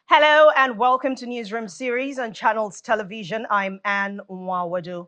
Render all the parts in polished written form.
Hello and welcome to Newsroom series on Channels Television. I'm Anne Nwawadu.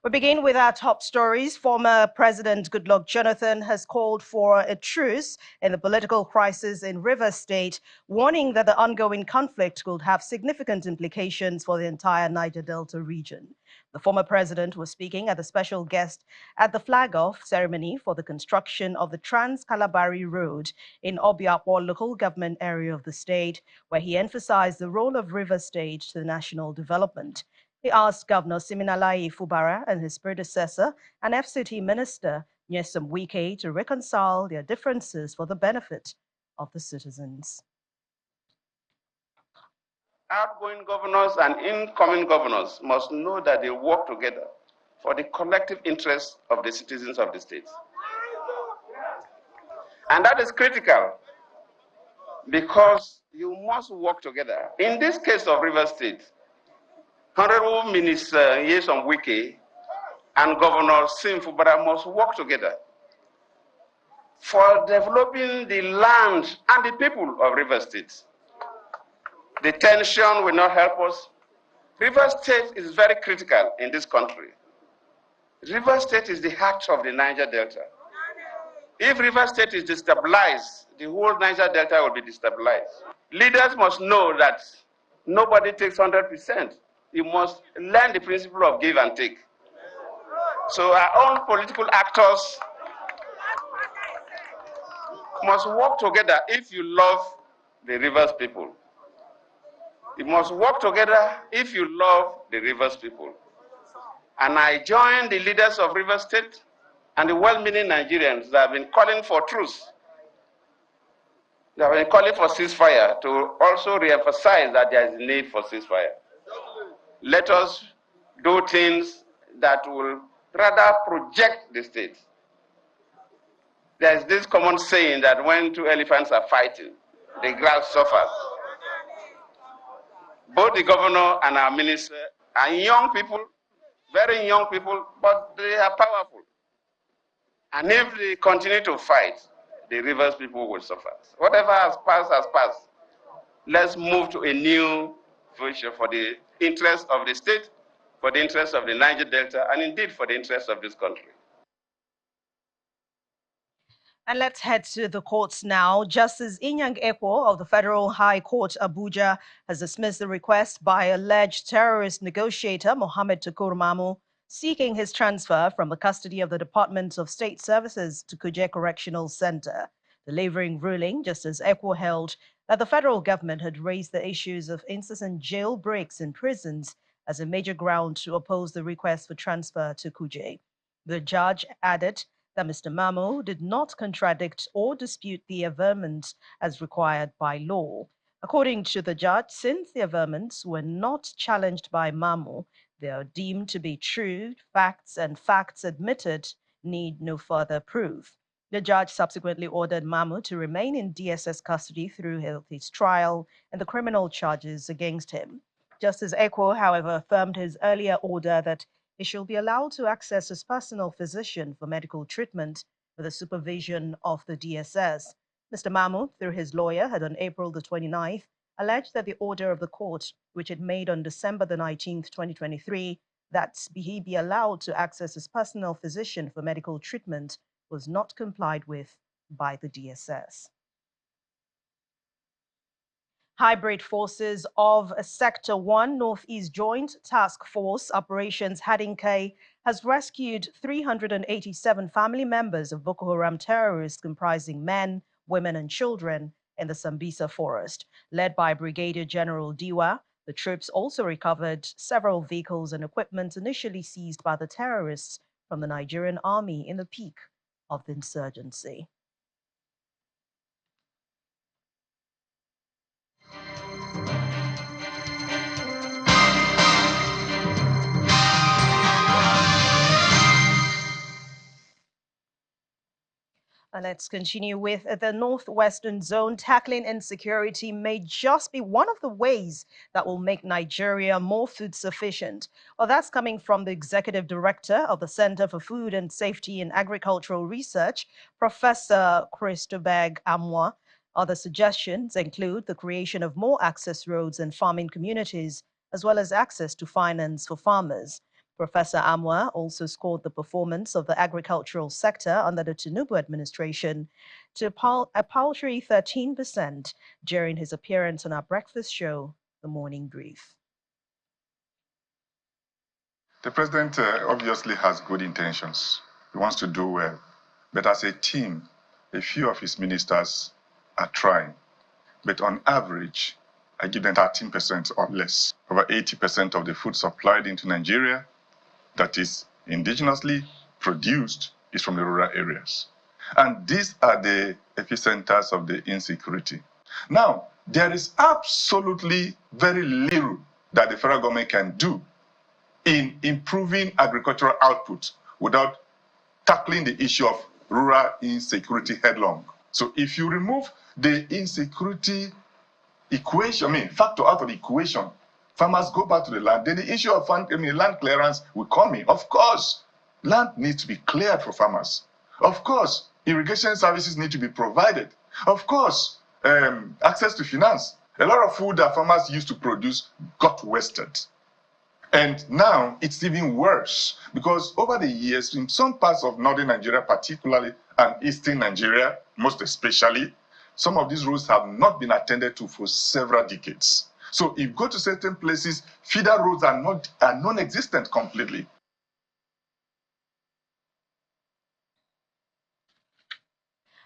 We begin with our top stories. Former President Goodluck Jonathan has called for a truce in the political crisis in Rivers State, warning that the ongoing conflict could have significant implications for the entire Niger Delta region. The former president was speaking as a special guest at the flag-off ceremony for the construction of the Trans-Kalabari Road in Obiakwa local government area of the state, where he emphasized the role of Rivers State to the national development. He asked Governor Siminalayi Fubara and his predecessor and FCT Minister Nyesom Wike to reconcile their differences for the benefit of the citizens. Outgoing governors and incoming governors must know that they work together for the collective interests of the citizens of the state. And that is critical because you must work together. In this case of Rivers State, Honorable Minister Nyesom Wike and Governor Sim Fubara must work together for developing the land and the people of Rivers State. The tension will not help us. Rivers State is very critical in this country. Rivers State is the heart of the Niger Delta. If Rivers State is destabilized, the whole Niger Delta will be destabilized. Leaders must know that nobody takes 100%. You must learn the principle of give and take. So our own political actors must work together if you love the Rivers people. You must work together if you love the Rivers people. And I join the leaders of Rivers State and the well-meaning Nigerians that have been calling for truce. They have been calling for ceasefire to also re-emphasize that there is a need for ceasefire. Let us do things that will rather project the state. There is this common saying that when two elephants are fighting, the grass suffers. Both the governor and our minister are young people, very young people, but they are powerful. And if they continue to fight, the Rivers people will suffer. Whatever has passed has passed. Let's move to a new future for the interest of the state, for the interest of the Niger Delta, and indeed for the interest of this country. And let's head to the courts now. Justice Inyang Ekwo of the Federal High Court, Abuja, has dismissed the request by alleged terrorist negotiator Mohammed Tukur Mamu, seeking his transfer from the custody of the Department of State Services to Kuje Correctional Center. Delivering ruling, Justice Ekwo held that the federal government had raised the issues of incessant jailbreaks in prisons as a major ground to oppose the request for transfer to Kuje. The judge added that Mr. Mamu did not contradict or dispute the averments as required by law. According to the judge, since the averments were not challenged by Mamu, they are deemed to be true facts, and facts admitted need no further proof. The judge subsequently ordered Mamu to remain in DSS custody through his trial and the criminal charges against him. Justice Ekwo, however, affirmed his earlier order that he shall be allowed to access his personal physician for medical treatment with the supervision of the DSS. Mr. Mamu, through his lawyer, had on April the 29th alleged that the order of the court, which it made on December the 19th, 2023, that he be allowed to access his personal physician for medical treatment was not complied with by the DSS. Hybrid forces of Sector 1 Northeast Joint Task Force Operations Hadinke has rescued 387 family members of Boko Haram terrorists comprising men, women, and children in the Sambisa forest. Led by Brigadier General Diwa, the troops also recovered several vehicles and equipment initially seized by the terrorists from the Nigerian army in the peak of the insurgency. Let's continue with the Northwestern Zone. Tackling insecurity may just be one of the ways that will make Nigeria more food sufficient. Well, that's coming from the Executive Director of the Center for Food and Safety in Agricultural Research, Professor Christobag Amwa. Other suggestions include the creation of more access roads in farming communities, as well as access to finance for farmers. Professor Amwa also scored the performance of the agricultural sector under the Tinubu administration to a paltry 13% during his appearance on our breakfast show, The Morning Brief. The president obviously has good intentions. He wants to do well. But as a team, a few of his ministers are trying. But on average, I give them 13% or less. Over 80% of the food supplied into Nigeria that is indigenously produced is from the rural areas. And these are the epicenters of the insecurity. Now, there is absolutely very little that the federal government can do in improving agricultural output without tackling the issue of rural insecurity headlong. So if you remove the insecurity factor out of the equation, farmers go back to the land, then the issue of land clearance will come in. Of course, land needs to be cleared for farmers. Of course, irrigation services need to be provided. Of course, access to finance. A lot of food that farmers used to produce got wasted. And now it's even worse because over the years, in some parts of northern Nigeria, particularly, and eastern Nigeria, most especially, some of these roads have not been attended to for several decades. So if you go to certain places, feeder roads are non-existent completely.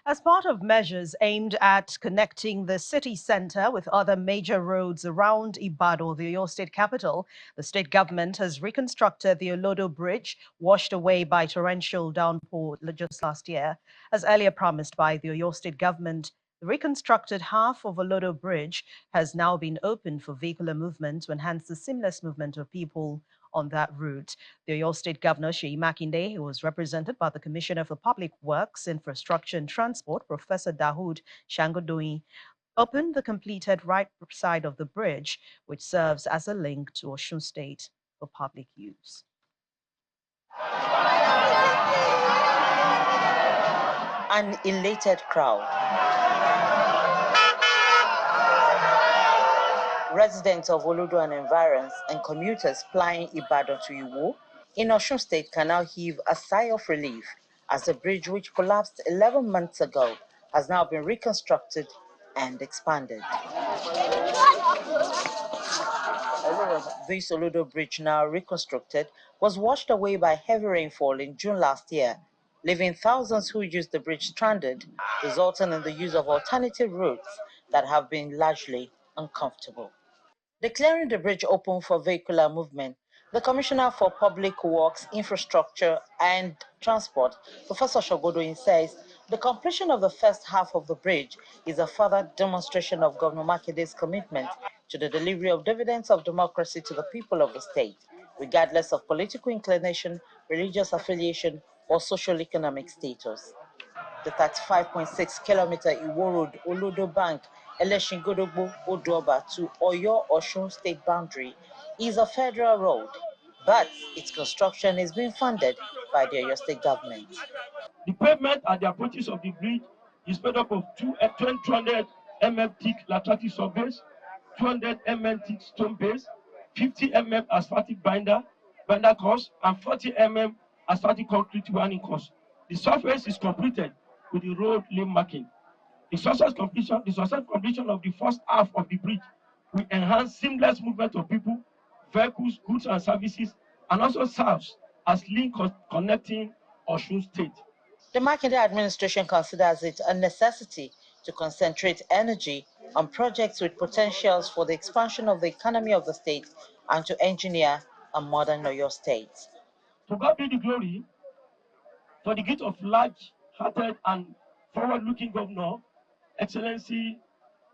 As part of measures aimed at connecting the city center with other major roads around Ibadan, the Oyo state capital, the state government has reconstructed the Olodo Bridge, washed away by torrential downpour just last year. As earlier promised by the Oyo state government, the reconstructed half of Olodo Bridge has now been opened for vehicular movement to enhance the seamless movement of people on that route. The Oyo State Governor, Seyi Makinde, who was represented by the Commissioner for Public Works, Infrastructure and Transport, Professor Dahoud Shangodoyi, opened the completed right side of the bridge, which serves as a link to Osun State for public use. An elated crowd. Residents of Olodo and environs and commuters flying Ibadan to Iwo in Osun State can now heave a sigh of relief as the bridge, which collapsed 11 months ago, has now been reconstructed and expanded. This Olodo Bridge, now reconstructed, was washed away by heavy rainfall in June last year, leaving thousands who used the bridge stranded, resulting in the use of alternative routes that have been largely uncomfortable. Declaring the bridge open for vehicular movement, the Commissioner for Public Works, Infrastructure and Transport, Professor Shogodoyin, says the completion of the first half of the bridge is a further demonstration of Governor Makinde's commitment to the delivery of dividends of democracy to the people of the state, regardless of political inclination, religious affiliation, or socio-economic status. The 35.6-kilometer Iwo Road, Olodo Bank, Eleshingodogbo, Odoba to Oyo-Osun state boundary is a federal road, but its construction is being funded by the Oyo state government. The pavement at the approaches of the bridge is made up of 200 mm thick laterite subbase, 200 mm thick stone base, 50 mm asphaltic binder course, and 40 mm asphaltic concrete running course. The surface is completed with the road lane marking. The successful completion of the first half of the bridge will enhance seamless movement of people, vehicles, goods, and services, and also serves as link connecting Osun State. The Makinde administration considers it a necessity to concentrate energy on projects with potentials for the expansion of the economy of the state and to engineer a modern Oyo state. To God be the glory for the gift of large-hearted and forward-looking governor, Excellency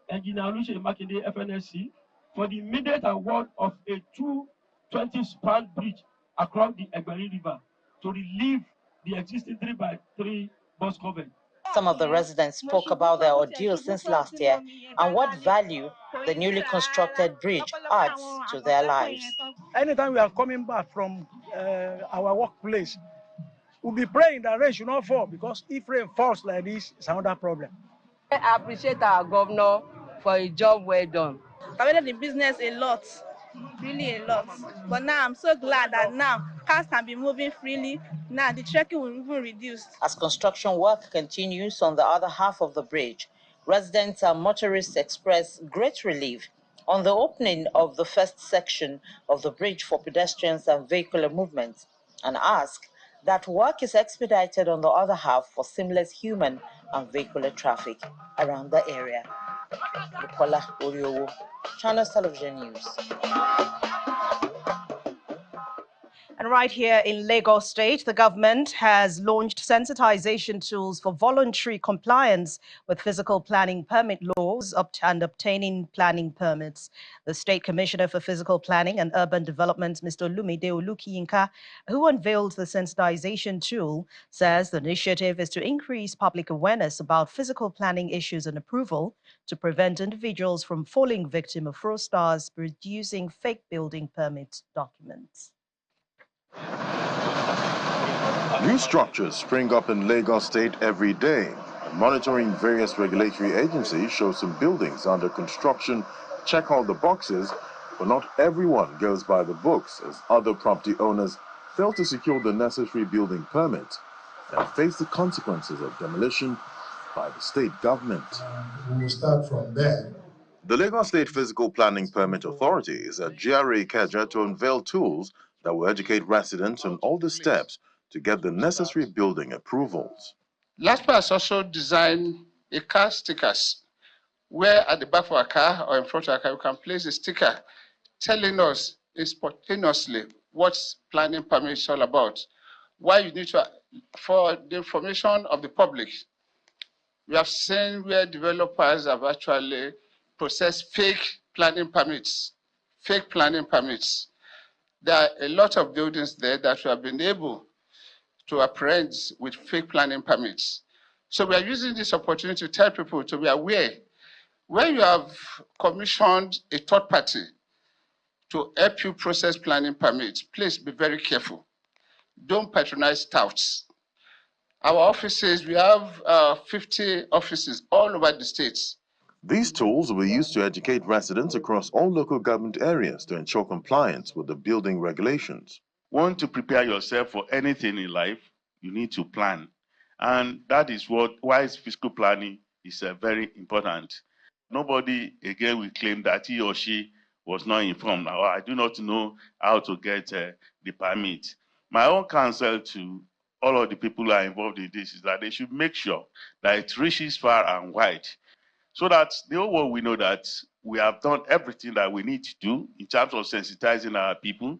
Engineer Oluseyi Makinde, FNSC, for the immediate award of a 220-span bridge across the Egberi River to relieve the existing 3x3 bus cover. Some of the residents spoke about their ordeal since last year and what value the newly constructed bridge adds to their lives. Anytime we are coming back from our workplace, we'll be praying that rain should not fall, because if rain falls like this, it's another problem. I appreciate our governor for a job well done. I went in business a lot, really a lot. But now I'm so glad that now cars can be moving freely. Now the trekking will even reduce. As construction work continues on the other half of the bridge, residents and motorists express great relief on the opening of the first section of the bridge for pedestrians and vehicular movement, and ask that work is expedited on the other half for seamless human and vehicular traffic around the area. Bukola Oriowo, Channels Television News. And right here in Lagos State, the government has launched sensitization tools for voluntary compliance with physical planning permit laws and obtaining planning permits. The State Commissioner for Physical Planning and Urban Development, Mr. Lumide Olukiyinka, who unveiled the sensitization tool, says the initiative is to increase public awareness about physical planning issues and approval to prevent individuals from falling victim of fraudsters producing fake building permit documents. New structures spring up in Lagos State every day. Monitoring various regulatory agencies shows some buildings under construction check all the boxes, but not everyone goes by the books, as other property owners fail to secure the necessary building permit and face the consequences of demolition by the state government. We will start from there. The Lagos State Physical Planning Permit Authority is at GRA Ikeja to unveil tools that will educate residents on all the steps to get the necessary building approvals. LASPA has also designed a car stickers, where at the back of a car or in front of a car, you can place a sticker telling us spontaneously what planning permit is all about. Why you need to, for the information of the public, we have seen where developers have actually processed fake planning permits. Fake planning permits. There are a lot of buildings there that we have been able to apprehend with fake planning permits. So we are using this opportunity to tell people to be aware. When you have commissioned a third party to help you process planning permits, please be very careful. Don't patronize touts. Our offices, we have 50 offices all over the states. These tools will be used to educate residents across all local government areas to ensure compliance with the building regulations. Want to prepare yourself for anything in life, you need to plan. And that is why fiscal planning is very important. Nobody again will claim that he or she was not informed. Or I do not know how to get the permit. My own counsel to all of the people who are involved in this is that they should make sure that it reaches far and wide, so that the whole world will know that we have done everything that we need to do in terms of sensitizing our people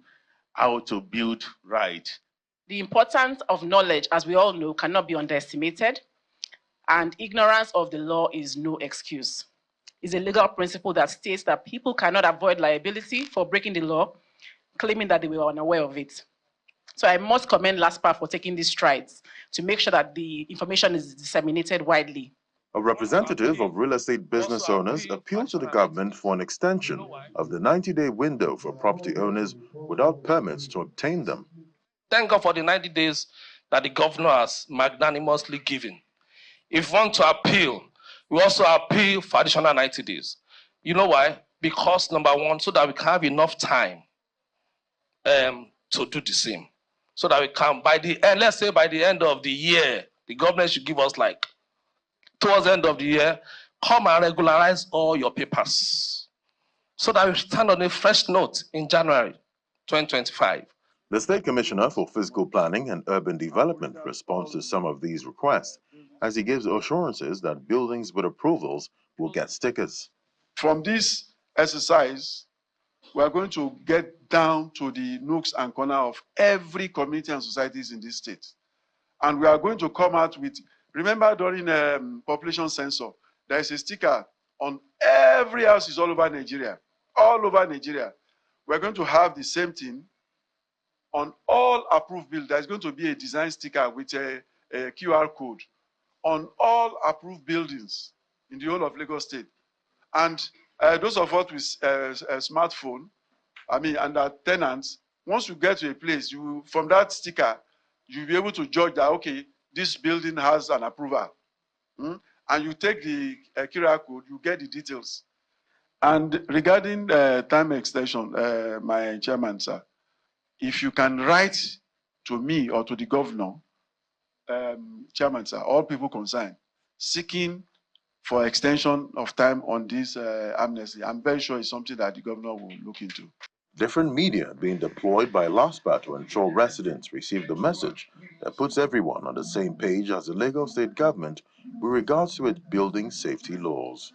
how to build right. The importance of knowledge, as we all know, cannot be underestimated, and ignorance of the law is no excuse. It's a legal principle that states that people cannot avoid liability for breaking the law, claiming that they were unaware of it. So I must commend LASPA for taking these strides to make sure that the information is disseminated widely. A representative of real estate business owners appealed to the government for an extension of the 90-day window for property owners without permits to obtain them. Thank God for the 90 days that the governor has magnanimously given. If we want to appeal, we also appeal for additional 90 days. You know why? Because number one, so that we can have enough time to do the same. So that we can, by the end, let's say by the end of the year, the government should give us towards the end of the year, come and regularize all your papers. So that we stand on a fresh note in January 2025. The State Commissioner for Physical Planning and Urban Development responds to some of these requests, as he gives assurances that buildings with approvals will get stickers. From this exercise, we are going to get down to the nooks and corners of every community and societies in this state. And we are going to come out with, remember during population census, there is a sticker on every house all over Nigeria. All over Nigeria. We're going to have the same thing on all approved buildings. There's going to be a design sticker with a QR code on all approved buildings in the whole of Lagos State. And those of us with a smartphone, and our tenants, once you get to a place, from that sticker, you'll be able to judge that, okay, this building has an approval. And you take the QR code, you get the details. And regarding time extension, my chairman, sir, if you can write to me or to the governor, chairman, sir, all people concerned, seeking for extension of time on this amnesty, I'm very sure it's something that the governor will look into. Different media being deployed by LASPA to ensure residents receive the message that puts everyone on the same page as the Lagos State government with regards to its building safety laws.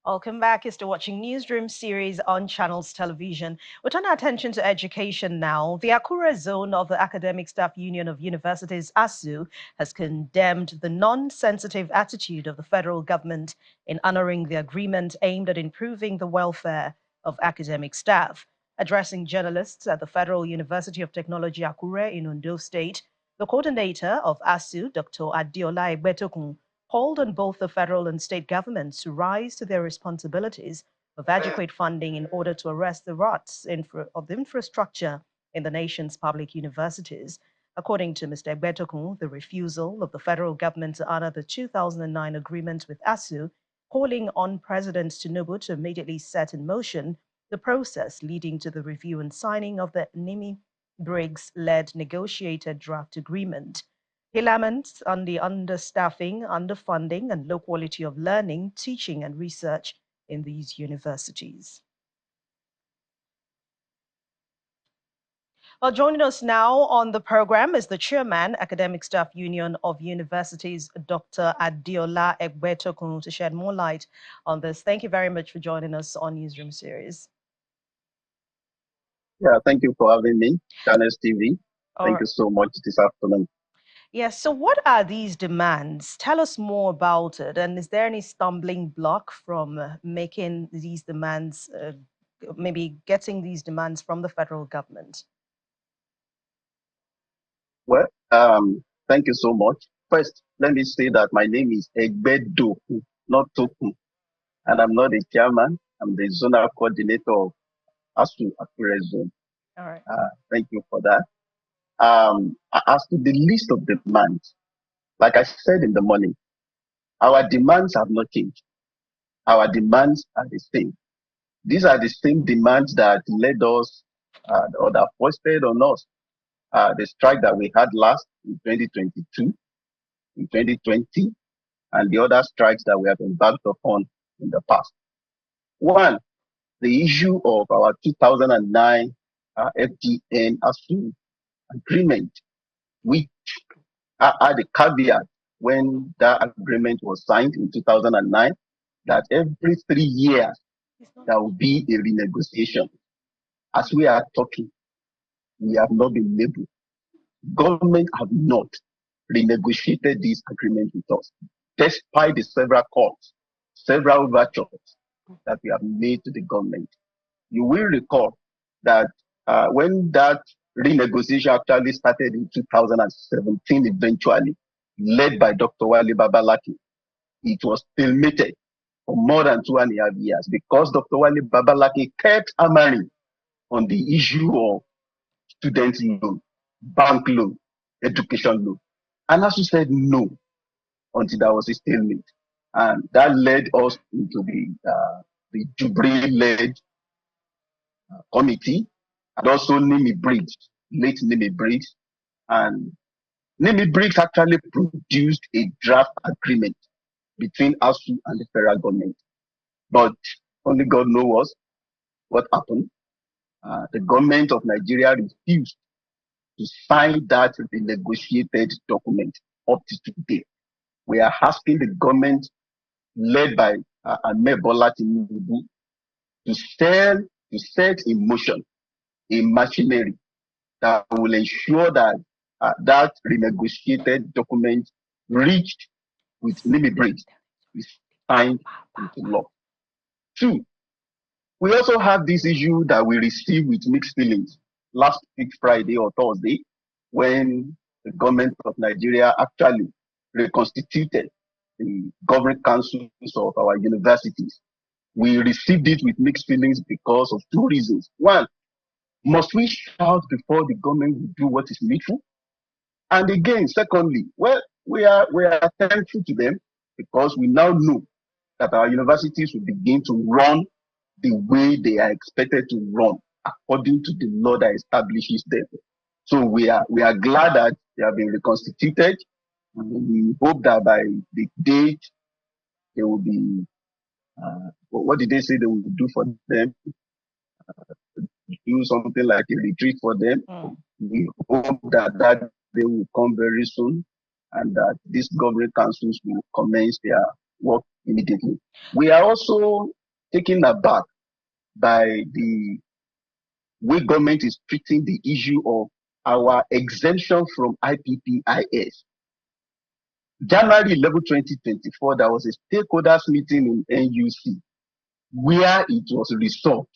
Welcome back. You're still watching Newsroom series on Channels Television. We turn our attention to education now. The Akure zone of the Academic Staff Union of Universities, ASUU, has condemned the non-sensitive attitude of the federal government in honoring the agreement aimed at improving the welfare of academic staff. Addressing journalists at the Federal University of Technology, Akure in Ondo State, the coordinator of ASUU, Dr. Adiola Egbetokun, called on both the federal and state governments to rise to their responsibilities of adequate funding in order to arrest the ruts of the infrastructure in the nation's public universities. According to Mr. Egbetokun, the refusal of the federal government to honor the 2009 agreement with ASUU, calling on President Tinubu to immediately set in motion the process leading to the review and signing of the Nimi Briggs-led negotiated draft agreement. He laments on the understaffing, underfunding, and low quality of learning, teaching, and research in these universities. Well, joining us now on the program is the chairman, Academic Staff Union of Universities, Dr. Adiola Egbetokun, to shed more light on this. Thank you very much for joining us on Newsroom Series. Yeah, thank you for having me, Channels TV. Thank you so much this afternoon. Yes, so what are these demands? Tell us more about it. And is there any stumbling block from making these demands, maybe getting these demands from the federal government? Well, thank you so much. First, let me say that my name is Egbedoku, not Toku, and I'm not the chairman. I'm the zonal coordinator of ASUU Akure Zone. All right. Thank you for that. As to the list of demands, like I said in the morning, our demands have not changed. Our demands are the same. These are the same demands that led us or that foisted on us the strike that we had last in 2022, in 2020, and the other strikes that we have embarked upon in the past. One, the issue of our 2009 FGN ASUU agreement, which had a caveat when that agreement was signed in 2009, that every 3 years there will be a renegotiation. As we are talking, we have not been able. Government have not renegotiated this agreement with us, despite the several calls, several overtures that we have made to the government. You will recall that when that renegotiation actually started in 2017, eventually, led by Dr. Wale Babalaki, it was stalemated for more than 2.5 years because Dr. Wale Babalaki kept hammering on the issue of student loan, bank loan, education loan. And as you said, no, until there was a stalemate. And that led us into the Jubilee-led committee, and also Nimi Briggs, late Nimi Briggs. And Nimi Briggs actually produced a draft agreement between ASUU and the federal government. But only God knows what happened. The government of Nigeria refused to sign that renegotiated document up to today. We are asking the government led by Ahmed Bola Tinubu to set in motion a machinery that will ensure that that renegotiated document reached with Nimi Briggs is signed into law. Two, we also have this issue that we received with mixed feelings last week, Friday or Thursday, when the government of Nigeria actually reconstituted the governing councils of our universities. We received it with mixed feelings because of two reasons. One, must we shout before the government will do what is needful? And again, secondly, well, we are thankful to them because we now know that our universities will begin to run the way they are expected to run according to the law that establishes them. So we are glad that they have been reconstituted. We hope that by the date they will be what did they say they will do for them? Do something like a retreat for them. We hope that they will come very soon and that these governing councils will commence their work immediately. We are also taken aback by the way government is treating the issue of our exemption from IPPIS. January 11, 2024, there was a stakeholders meeting in NUC where it was resolved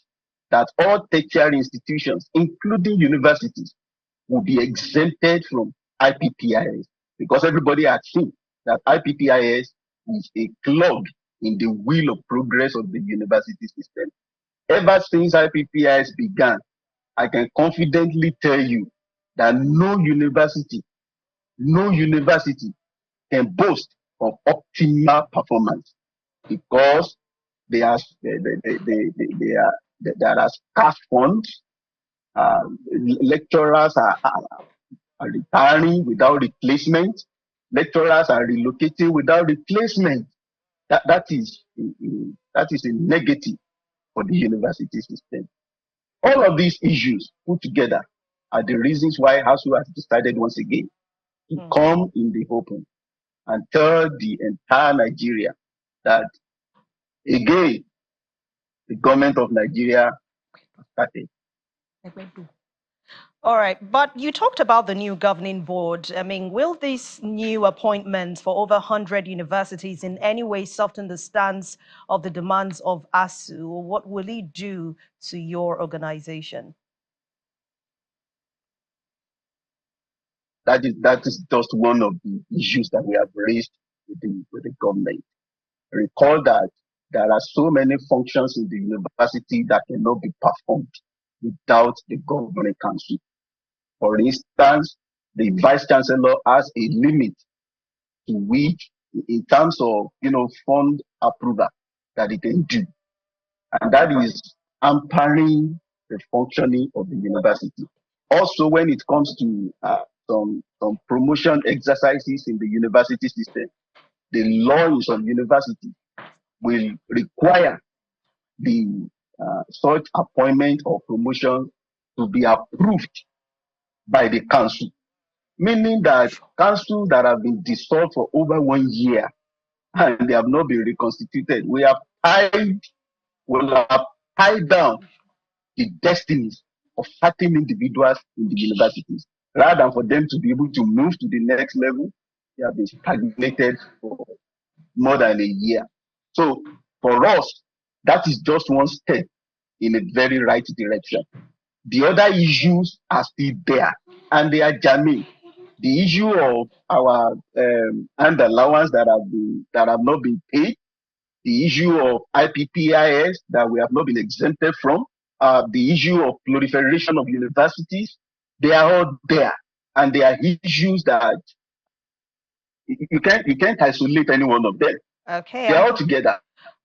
that all tertiary institutions, including universities, will be exempted from IPPIS because everybody had seen that IPPIS is a clog in the wheel of progress of the university system. Ever since IPPIS began, I can confidently tell you that no university can boast of optimal performance because there are scarce funds. Lecturers are retiring without replacement. Lecturers are relocating without replacement. That is a negative for the university system. All of these issues put together are the reasons why ASUU has decided once again to come in the open and tell the entire Nigeria that again the government of Nigeria started. All right, but you talked about the new governing board. I mean, will these new appointments for over 100 universities in any way soften the stance of the demands of ASUU? What will it do to your organization? That is just one of the issues that we have raised with the government. Recall that there are so many functions in the university that cannot be performed without the governing council. For instance, the vice chancellor has a limit to which, in terms of fund approval, that it can do, and that is hampering the functioning of the university. Also, when it comes to some promotion exercises in the university system, the law in some universities will require the such appointment or promotion to be approved by the council, meaning that councils that have been dissolved for over 1 year and they have not been reconstituted, we have tied down the destinies of certain individuals in the universities. Rather than for them to be able to move to the next level, they have been stagnated for more than a year. So for us, that is just one step in a very right direction. The other issues are still there, and they are germane. The issue of our hand allowance that have not been paid, the issue of IPPIS that we have not been exempted from, the issue of proliferation of universities, they are all there, and they are issues that you can't isolate any one of them. Okay. They are all together.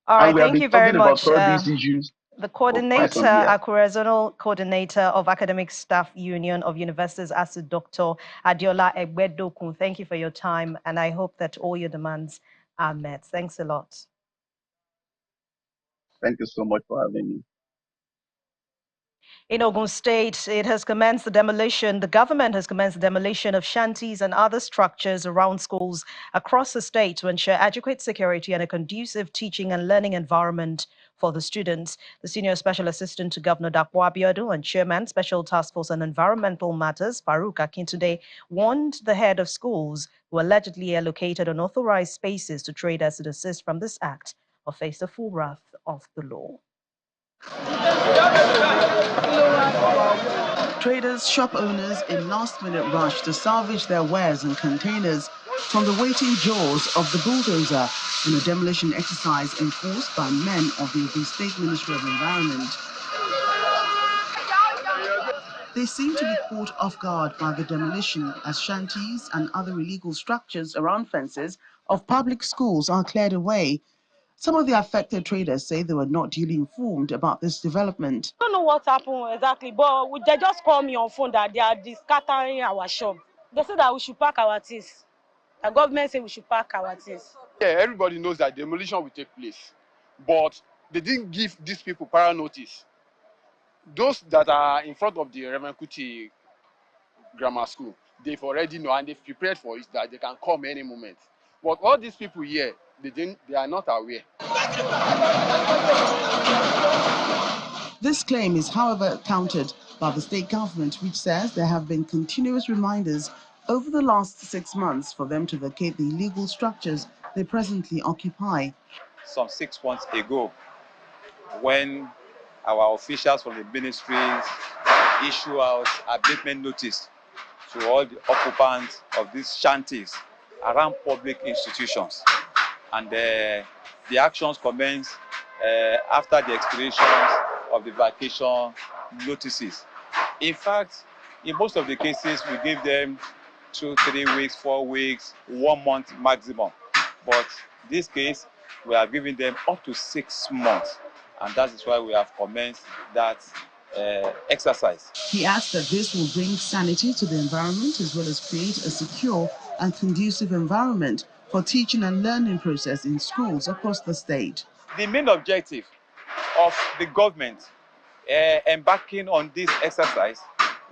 All right. And we have Thank been you very talking about much. all these issues The for quite coordinator, some years. Akure Zonal Coordinator of Academic Staff Union of Universities, ASUU, Dr. Adiola Egbedokun. Thank you for your time, and I hope that all your demands are met. Thanks a lot. Thank you so much for having me. In Ogun State, the government has commenced the demolition of shanties and other structures around schools across the state to ensure adequate security and a conducive teaching and learning environment for the students. The Senior Special Assistant to Governor Dapo Abiodun and Chairman, Special Task Force on Environmental Matters, Farouk Akintunde, warned the head of schools who allegedly allocated unauthorized spaces to traders to desist from this act or face the full wrath of the law. Traders, shop owners in last-minute rush to salvage their wares and containers from the waiting jaws of the bulldozer in a demolition exercise enforced by men of the Ogun State Ministry of Environment. They seem to be caught off guard by the demolition as shanties and other illegal structures around fences of public schools are cleared away. Some of the affected traders say they were not duly informed about this development. I don't know what happened exactly, but they just called me on phone that they are scattering our shop. They said that we should pack our things. The government said we should pack our things. Yeah, everybody knows that demolition will take place, but they didn't give these people prior notice. Those that are in front of the Reverend Kuti Grammar School, they've already know and they've prepared for it that they can come any moment. But all these people here, they are not aware. This claim is, however, countered by the state government, which says there have been continuous reminders over the last 6 months for them to vacate the illegal structures they presently occupy. Some 6 months ago, when our officials from the ministries issue out abatement notice to all the occupants of these shanties around public institutions, and the actions commence after the expiration of the vacation notices. In fact, in most of the cases, we give them 2, 3 weeks, 4 weeks, 1 month maximum. But this case, we are giving them up to 6 months. And that is why we have commenced that exercise. He adds that this will bring sanity to the environment as well as create a secure and conducive environment for teaching and learning process in schools across the state. The main objective of the government embarking on this exercise,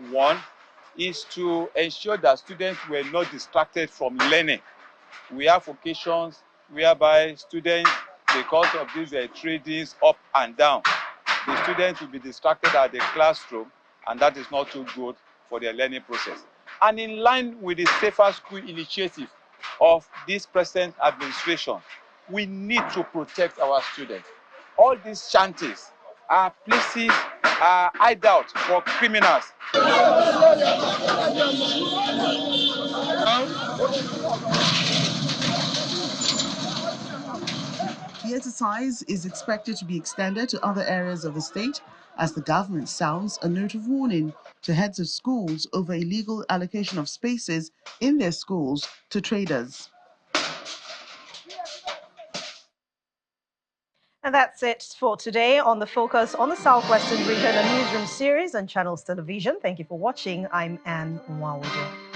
one, is to ensure that students were not distracted from learning. We have occasions whereby students, because of these tradings up and down, the students will be distracted at the classroom, and that is not too good for their learning process. And in line with the Safer School initiative of this present administration, we need to protect our students. All these shanties are places, are hideouts for criminals. The exercise is expected to be extended to other areas of the state as the government sounds a note of warning to heads of schools over illegal allocation of spaces in their schools to traders. And that's it for today on the Focus on the Southwestern Region, a newsroom series on Channels Television. Thank you for watching. I'm Anne Nwawodo.